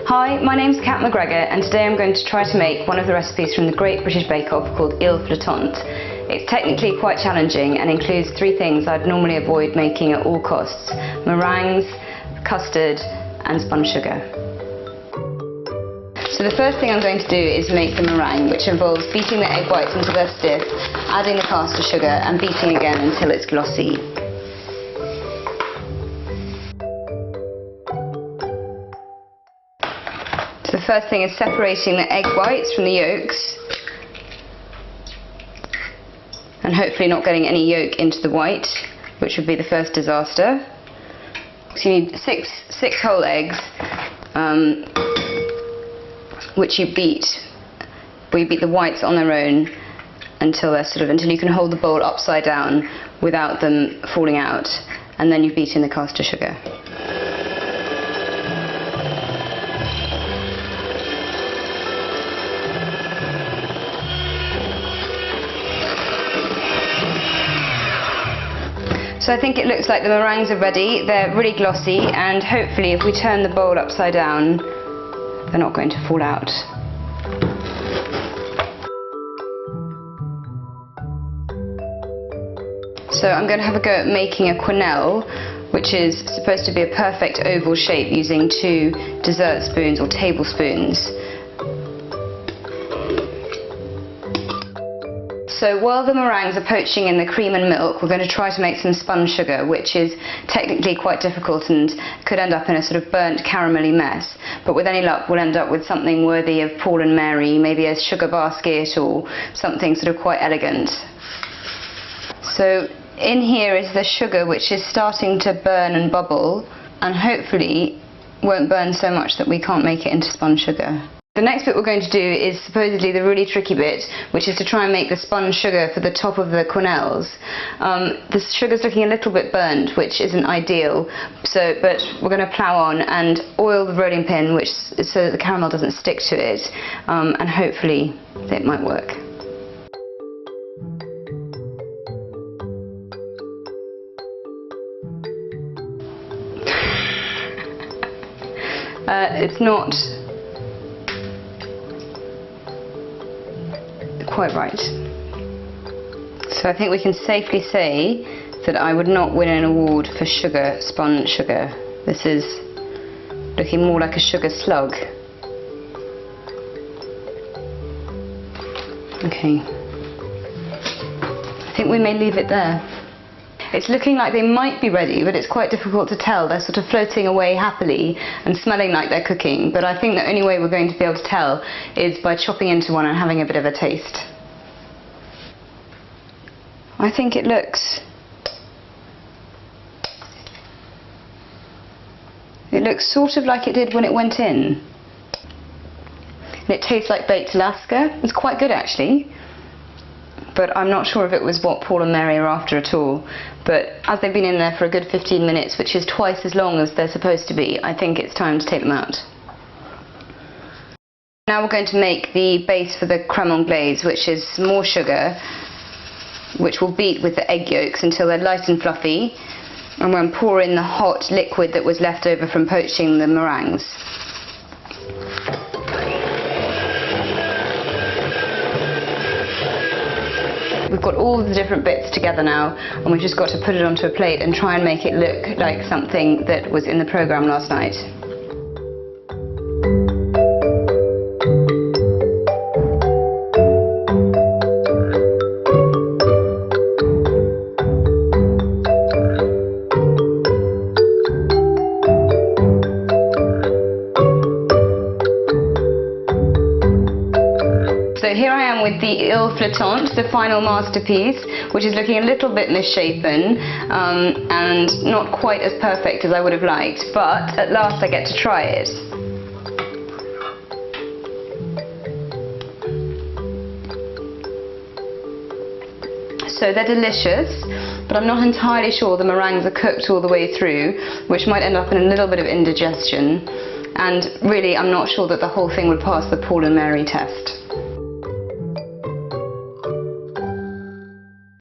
Hi, my name's Kat McGregor and today I'm going to try to make one of the recipes from the Great British Bake Off called flottante. It's technically quite challenging and includes three things I'd normally avoid making at all costs: meringues, custard and spun sugar. So the first thing I'm going to do is make the meringue, which involves beating the egg whites until they're stiff, adding the caster sugar and beating again until it's glossy. So the first thing is separating the egg whites from the yolks and hopefully not getting any yolk into the white, which would be the first disaster. So you need six whole eggs, which you beat. We beat the whites on their own until you can hold the bowl upside down without them falling out, and then you beat in the caster sugar. So I think it looks like the meringues are ready. They're really glossy, and hopefully if we turn the bowl upside down, they're not going to fall out. So I'm going to have a go at making a quenelle, which is supposed to be a perfect oval shape using 2 dessert spoons or tablespoons. So while the meringues are poaching in the cream and milk, we're going to try to make some spun sugar, which is technically quite difficult and could end up in a sort of burnt caramelly mess. But with any luck, we'll end up with something worthy of Paul and Mary, maybe a sugar basket or something sort of quite elegant. So in here is the sugar, which is starting to burn and bubble, and hopefully won't burn so much that we can't make it into spun sugar. The next bit we're going to do is supposedly the really tricky bit, which is to try and make the spun sugar for the top of the quenelles. The sugar's looking a little bit burnt, which isn't ideal, but we're going to plough on and oil the rolling pin so that the caramel doesn't stick to it, and hopefully it might work. It's not quite right. So I think we can safely say that I would not win an award for spun sugar. This is looking more like a sugar slug. Okay. I think we may leave it there. It's looking like they might be ready, but it's quite difficult to tell. They're sort of floating away happily and smelling like they're cooking, but I think the only way we're going to be able to tell is by chopping into one and having a bit of a taste. I think it looks sort of like it did when it went in. And it tastes like baked Alaska. It's quite good actually. But I'm not sure if it was what Paul and Mary are after at all. But as they've been in there for a good 15 minutes, which is twice as long as they're supposed to be, I think it's time to take them out. Now we're going to make the base for the crème anglaise, which is more sugar, which we'll beat with the egg yolks until they're light and fluffy, and we'll pour in the hot liquid that was left over from poaching the meringues. We've got all the different bits together now, and we've just got to put it onto a plate and try and make it look like something that was in the programme last night. So here I am with the flottante, the final masterpiece, which is looking a little bit misshapen and not quite as perfect as I would have liked, but at last I get to try it. So they're delicious, but I'm not entirely sure the meringues are cooked all the way through, which might end up in a little bit of indigestion, and really I'm not sure that the whole thing would pass the Paul and Mary test.